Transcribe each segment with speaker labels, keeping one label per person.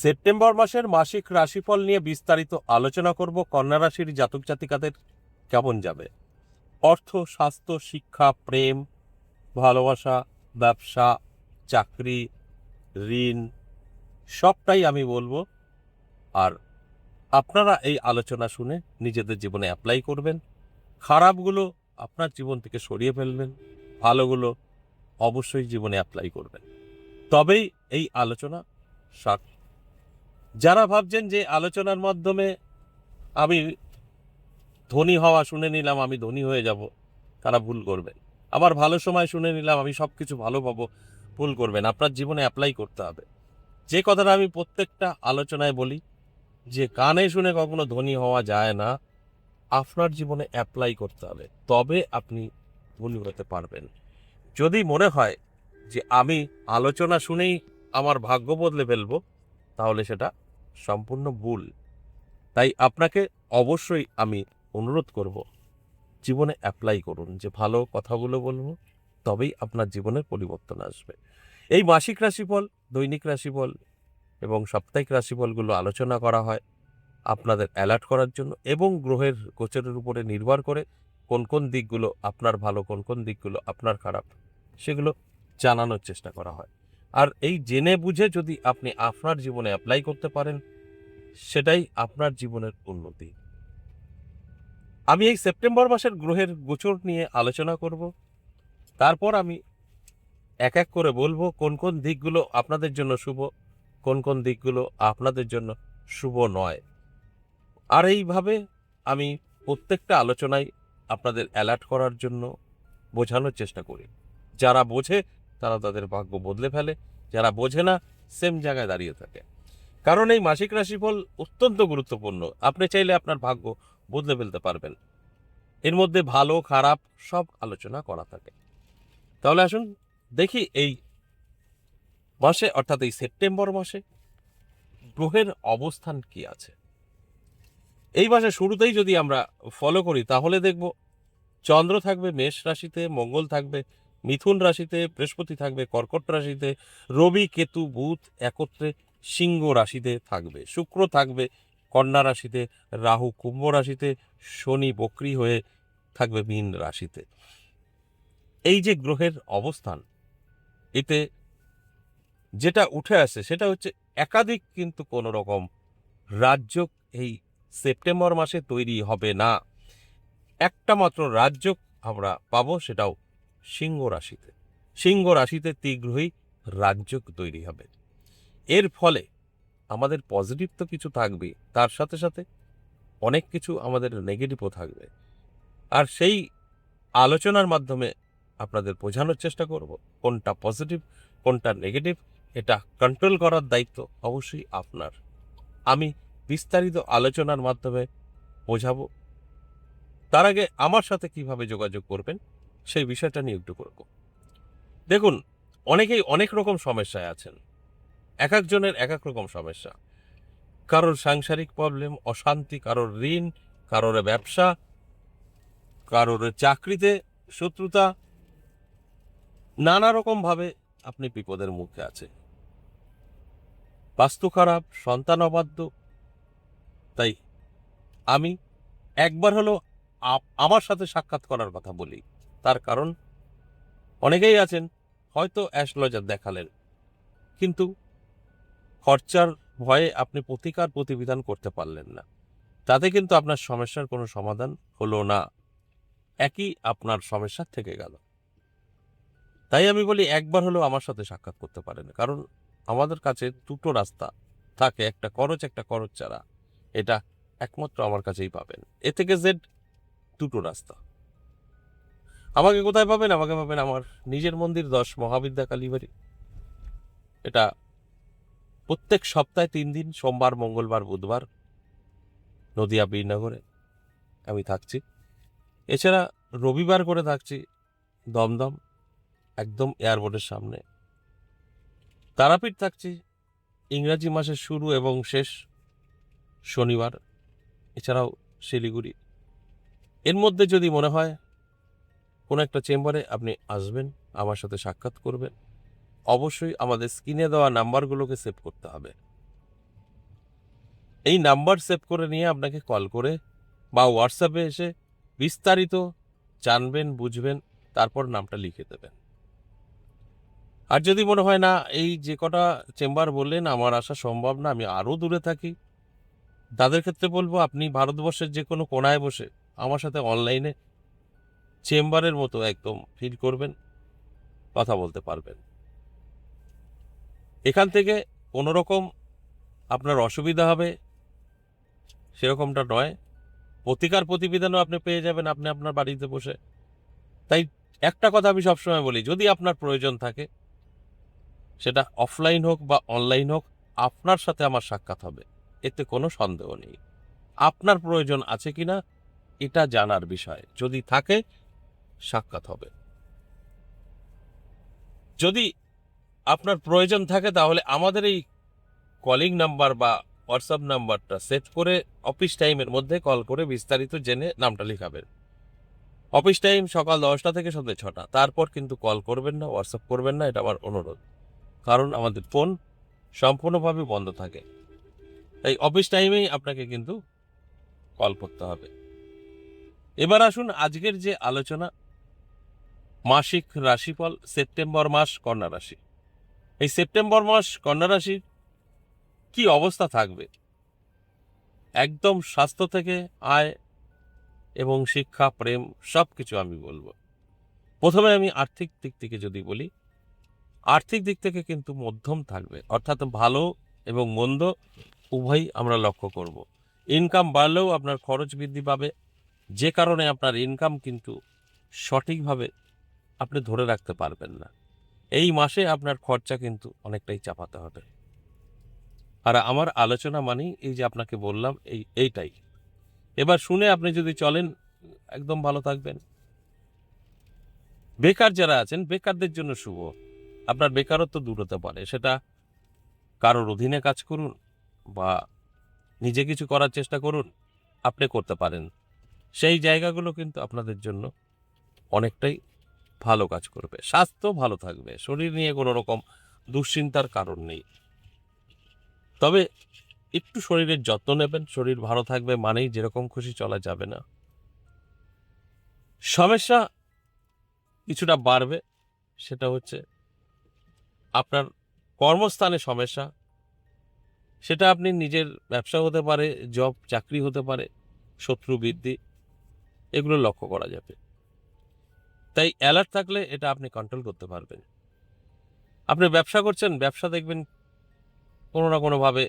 Speaker 1: September মাসের মাসিক রাশিফল নিয়ে বিস্তারিত আলোচনা করব। কন্যা রাশির জাতক জাতিকাদের কেমন যাবে, অর্থ, স্বাস্থ্য, শিক্ষা, প্রেম, ভালোবাসা, ব্যবসা, চাকরি, ঋণ, সবটাই আমি বলবো। আর আপনারা এই আলোচনা শুনে নিজেদের জীবনে অ্যাপ্লাই করবেন। খারাপগুলো আপনার জীবন থেকে সরিয়ে ফেলবেন, ভালোগুলো অবশ্যই জীবনে অ্যাপ্লাই করবেন, তবেই এই আলোচনা সার্থক। যারা ভাবছেন যে আলোচনার মাধ্যমে আমি ধনী হওয়া শুনে নিলাম, আমি ধনী হয়ে যাব, তারা ভুল করবেন। আবার ভালো সময় শুনে নিলাম, আমি সব কিছু ভালো পাবো, ভুল করবেন। আপনার জীবনে অ্যাপ্লাই করতে হবে। যে কথাটা আমি প্রত্যেকটা আলোচনায় বলি, যে কানে শুনে কখনো ধনী হওয়া যায় না, আপনার জীবনে অ্যাপ্লাই করতে হবে, তবে আপনি ধনী হতে পারবেন। যদি মনে হয় যে আমি আলোচনা শুনেই আমার ভাগ্য বদলে ফেলবো, তাহলে সেটা সম্পূর্ণ ভুল। তাই আপনাকে অবশ্যই আমি অনুরোধ করব, জীবনে অ্যাপ্লাই করুন। যে ভালো কথাগুলো বলবো, তবেই আপনার জীবনের পরিবর্তন আসবে। এই মাসিক রাশিফল, দৈনিক রাশিফল এবং সাপ্তাহিক রাশিফলগুলো আলোচনা করা হয় আপনাদের অ্যালার্ট করার জন্য, এবং গ্রহের গোচরের উপরে নির্ভর করে কোন কোন দিকগুলো আপনার ভালো, কোন কোন দিকগুলো আপনার খারাপ, সেগুলো জানানোর চেষ্টা করা হয়। আর এই জেনে বুঝে যদি আপনি আপনার জীবনে অ্যাপ্লাই করতে পারেন, সেটাই আপনার জীবনের উন্নতি। আমি এই সেপ্টেম্বর মাসের গ্রহের গোচর নিয়ে আলোচনা করব। তারপর আমি এক এক করে বলবো কোন কোন দিকগুলো আপনাদের জন্য শুভ, কোন কোন দিকগুলো আপনাদের জন্য শুভ নয়। আর এইভাবে আমি প্রত্যেকটা আলোচনায় আপনাদের অ্যালার্ট করার জন্য বোঝানোর চেষ্টা করি। যারা বোঝে তারা তাদের ভাগ্য বদলে ফেলে, যারা বোঝে না সেম জায়গায় দাঁড়িয়ে থাকে। কারণ এই মাসিক রাশিফল অত্যন্ত গুরুত্বপূর্ণ। আপনি চাইলে আপনার ভাগ্য বদলে ফেলতে পারবেন। এর মধ্যে ভালো খারাপ সব আলোচনা করা থাকে। তাহলে আসুন দেখি এই মাসে, অর্থাৎ এই সেপ্টেম্বর মাসে গ্রহের অবস্থান কি আছে। এই মাসে শুরুতেই যদি আমরা ফলো করি, তাহলে দেখব চন্দ্র থাকবে মেষ রাশিতে, মঙ্গল থাকবে মিথুন রাশিতে, বৃহস্পতি থাকবে কর্কট রাশিতে, রবি কেতু বুধ একত্রে সিংহ রাশিতে থাকবে, শুক্র থাকবে কন্যা রাশিতে, রাহু কুম্ভ রাশিতে, শনি বক্রী হয়ে থাকবে মীন রাশিতে। এই যে গ্রহের অবস্থান, এতে যেটা উঠে আসে সেটা হচ্ছে একাধিক কিন্তু কোনো রকম রাজ্য এই সেপ্টেম্বর মাসে তৈরি হবে না। একটা মাত্র রাজ্য আমরা পাবো, সেটাও সিংহ রাশিতে। সিংহ রাশিতে তীগ্রই রাজ্য তৈরি হবে। এর ফলে আমাদের পজিটিভ তো কিছু থাকবে, তার সাথে সাথে অনেক কিছু আমাদের নেগেটিভও থাকবে। আর সেই আলোচনার মাধ্যমে আপনাদের বোঝানোর চেষ্টা করব কোনটা পজিটিভ কোনটা নেগেটিভ। এটা কন্ট্রোল করার দায়িত্ব অবশ্যই আপনার। আমি বিস্তারিত আলোচনার মাধ্যমে বোঝাবো। তার আগে আমার সাথে কিভাবে যোগাযোগ করবেন সেই বিষয়টা নিয়ে একটু করব। দেখুন, অনেকেই অনেক রকম সমস্যায় আছেন, এক একজনের এক এক রকম সমস্যা। কারোর সাংসারিক প্রবলেম, অশান্তি, কারোর ঋণ, কারোর ব্যবসা, কারোর চাকরিতে শত্রুতা, নানা রকমভাবে আপনি বিপদের মুখে আছেন। বাস্তু খারাপ, সন্তান অবাধ্য। তাই আমি একবার হলো আমার সাথে সাক্ষাৎ করার কথা বলি। তার কারণ অনেকেই আছেন হয়তো অ্যাস্ট্রোলজার দেখালেন, কিন্তু খরচার ভয়ে আপনি প্রতিকার প্রতিবিধান করতে পারলেন না। তাতে কিন্তু আপনার সমস্যার কোনো সমাধান হলো না, একই আপনার সমস্যা থেকে গেল। তাই আমি বলি একবার হলেও আমার সাথে সাক্ষাৎ করতে পারেন। কারণ আমাদের কাছে দুটো রাস্তা থাকে, একটা খরচ ছাড়া। এটা একমাত্র আমার কাছেই পাবেন। এ থেকে জেড দুটো রাস্তা। আমাকে কোথায় পাবেন? আমাকে পাবেন আমার নিজের মন্দির 10 মহাবিদ্যা কালীবাড়ি। এটা প্রত্যেক সপ্তাহে 3 দিন, সোমবার, মঙ্গলবার, বুধবার, নদিয়া বীরনগরে আমি থাকছি। এছাড়া রবিবার করে থাকছি দমদম, একদম এয়ারপোর্টের সামনে। তারাপীঠ থাকছি ইংরাজি মাসের শুরু এবং শেষ শনিবার। এছাড়াও শিলিগুড়ি। এর মধ্যে যদি মনে হয় কোনো একটা চেম্বারে আপনি আসবেন, আমার সাথে সাক্ষাৎ করবেন, অবশ্যই আমাদের স্ক্রিনে দেওয়া নাম্বারগুলোকে সেভ করতে হবে। এই নাম্বার সেভ করে নিয়ে আপনাকে কল করে বা হোয়াটসঅ্যাপে এসে বিস্তারিত জানবেন, বুঝবেন, তারপর নামটা লিখে দেবেন। আর যদি মনে হয় না এই যে কটা চেম্বার বললেন আমার আসা সম্ভব না, আমি আরও দূরে থাকি, তাদের ক্ষেত্রে বলবো আপনি ভারতবর্ষের যে কোনো কোনায় বসে আমার সাথে অনলাইনে চেম্বারের মতো একদম ফিল করবেন, কথা বলতে পারবেন। এখান থেকে কোনো রকম আপনার অসুবিধা হবে সেরকমটা নয়, প্রতিকার প্রতিবিধানও আপনি পেয়ে যাবেন আপনি আপনার বাড়িতে বসে। তাই একটা কথা আমি সবসময় বলি, যদি আপনার প্রয়োজন থাকে সেটা অফলাইন হোক বা অনলাইন হোক, আপনার সাথে আমার সাক্ষাৎ হবে, এতে কোনো সন্দেহ নেই। আপনার প্রয়োজন আছে কিনা এটা জানার বিষয়, যদি থাকে সাক্ষাৎ হবে। যদি আপনার প্রয়োজন থাকে তাহলে আমাদের এই কলিং নাম্বার বা হোয়াটসঅ্যাপ নাম্বারটা সেট করে অফিস টাইমের মধ্যে কল করে বিস্তারিত জেনে নামটা লিখাবেন। অফিস টাইম সকাল 10টা থেকে সন্ধ্যে 6টা, তারপর কিন্তু কল করবেন না, হোয়াটসঅ্যাপ করবেন না, এটা আমার অনুরোধ। কারণ আমাদের ফোন সম্পূর্ণভাবে বন্ধ থাকে, তাই অফিস টাইমেই আপনাকে কিন্তু কল করতে হবে। এবার আসুন আজকের যে আলোচনা, মাসিক রাশিফল সেপ্টেম্বর মাস কন্যা রাশি। এই সেপ্টেম্বর মাস কন্যা রাশির কি অবস্থা থাকবে, একদম স্বাস্থ্য থেকে আয় এবং শিক্ষা, প্রেম, সব কিছু আমি বলবো। প্রথমে আমি আর্থিক দিক থেকে যদি বলি, আর্থিক দিক থেকে কিন্তু মধ্যম থাকবে, অর্থাৎ ভালো এবং মন্দ উভয়ই আমরা লক্ষ্য করব। ইনকাম বাড়লেও আপনার খরচ বৃদ্ধি পাবে, যে কারণে আপনার ইনকাম কিন্তু সঠিকভাবে আপনি ধরে রাখতে পারবেন না। এই মাসে আপনার খরচা কিন্তু অনেকটাই চাপাতে হবে। আর আমার আলোচনা মানেই এই যে আপনাকে বললাম এইটাই। এবার শুনে আপনি যদি চলেন একদম ভালো থাকবেন। বেকার যারা আছেন বেকারদের জন্য শুভ, আপনার বেকারত্ব দূর হতে পারে, সেটা কারোর অধীনে কাজ করুন বা নিজে কিছু করার চেষ্টা করুন, আপনি করতে পারেন। সেই জায়গাগুলো কিন্তু আপনাদের জন্য অনেকটাই ভালো কাজ করবে। স্বাস্থ্য ভালো থাকবে, শরীর নিয়ে কোনো রকম দুশ্চিন্তার কারণ নেই। তবে একটু শরীরের যত্ন নেবেন, শরীর ভালো থাকবে মানেই যেরকম খুশি চলা যাবে না। সমস্যা কিছুটা বাড়বে, সেটা হচ্ছে আপনার কর্মস্থানে সমস্যা, সেটা আপনি নিজের ব্যবসা হতে পারে, জব চাকরি হতে পারে, শত্রু বৃদ্ধি, এগুলো লক্ষ্য করা যাবে। তাই অ্যালার্ট থাকলে এটা আপনি কন্ট্রোল করতে পারবেন। আপনি ব্যবসা করছেন, ব্যবসা দেখবেন কোনো না কোনোভাবে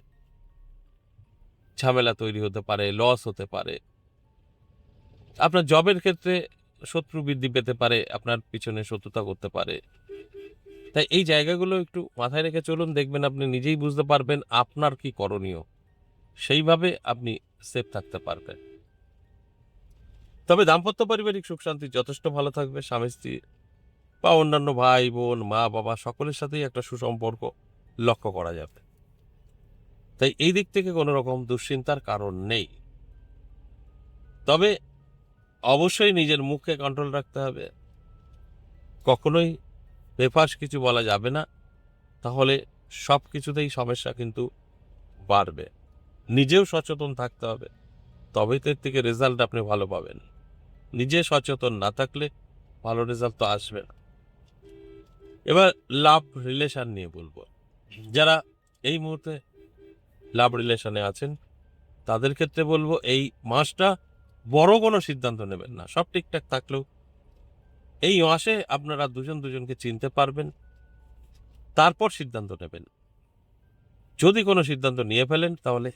Speaker 1: ঝামেলা তৈরি হতে পারে, লস হতে পারে। আপনার জবের ক্ষেত্রে শত্রু বৃদ্ধি পেতে পারে, আপনার পিছনে শত্রুতা করতে পারে। তাই এই জায়গাগুলো একটু মাথায় রেখে চলুন, দেখবেন আপনি নিজেই বুঝতে পারবেন আপনার কি করণীয়, সেইভাবে আপনি সেফ থাকতে পারবেন। তবে দাম্পত্য পারিবারিক সুখ শান্তি যথেষ্ট ভালো থাকবে, স্বামী স্ত্রী বা অন্যান্য ভাই বোন মা বাবা সকলের সাথেই একটা সুসম্পর্ক লক্ষ্য করা যাবে। তাই এই দিক থেকে কোনো রকম দুশ্চিন্তার কারণ নেই। তবে অবশ্যই নিজের মুখকে কন্ট্রোল রাখতে হবে, কখনোই বেফাঁস কিছু বলা যাবে না, তাহলে সব কিছুতেই সমস্যা কিন্তু বাড়বে। নিজেও সচেতন থাকতে হবে, তবেই তো এর থেকে রেজাল্ট আপনি ভালো পাবেন। নিজে সচেতন না থাকলে ভালো রেজাল্ট তো আসবে না। এবার লাভ রিলেশন নিয়ে বলবো। যারা এই মুহূর্তে লাভ রিলেশনে আছেন তাদের ক্ষেত্রে বলবো এই মাসটা বড় কোনো সিদ্ধান্ত নেবেন না, সব ঠিকঠাক থাকলেও এই মাসে আপনারা দুজন দুজনকে চিনতে পারবেন, তারপর সিদ্ধান্ত নেবেন। যদি কোনো সিদ্ধান্ত নিয়ে ফেলেন তাহলে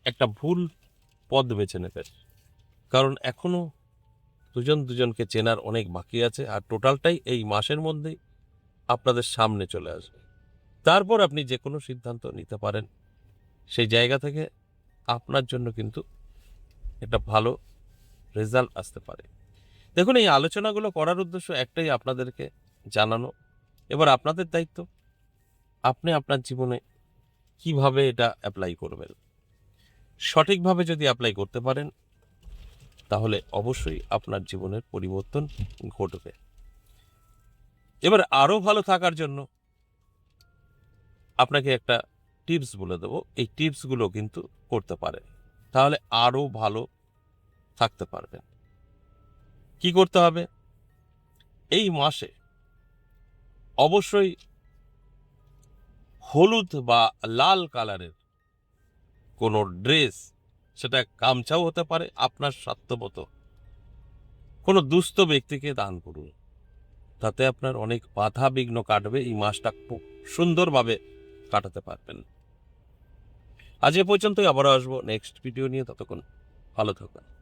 Speaker 1: একটা ভুল পথ বেছে নেবেন, কারণ এখনো দুজন দুজনকে চেনার অনেক বাকি আছে, আর টোটালটাই এই মাসের মধ্যেই আপনাদের সামনে চলে আসবে। তারপর আপনি যে কোনো সিদ্ধান্ত নিতে পারেন, সেই জায়গা থেকে আপনার জন্য কিন্তু একটা ভালো রেজাল্ট আসতে পারে। দেখুন, এই আলোচনাগুলো করার উদ্দেশ্য একটাই, আপনাদেরকে জানানো। এবার আপনাদের দায়িত্ব, আপনি আপনার জীবনে কিভাবে এটা অ্যাপ্লাই করবেন। সঠিকভাবে যদি অ্যাপ্লাই করতে পারেন তাহলে অবশ্যই আপনার জীবনের পরিবর্তন ঘটবে। এবার আরও ভালো থাকার জন্য আপনাকে একটা টিপস বলে দেবো, এই টিপসগুলো কিন্তু করতে পারেন, তাহলে আরও ভালো থাকতে পারবেন। কি করতে হবে? এই মাসে অবশ্যই হলুদ বা লাল কালারের কোনো ড্রেস, সেটা গামছাও হতে পারে, আপনার সাধ্যমতো কোনো দুস্থ ব্যক্তিকে দান করুন। তাতে আপনার অনেক বাধা বিঘ্ন কাটবে, এই মাসটা খুব সুন্দরভাবে কাটাতে পারবেন। আজ এ পর্যন্তই, আবারও আসবো নেক্সট ভিডিও নিয়ে। ততক্ষণ ভালো থাকবেন।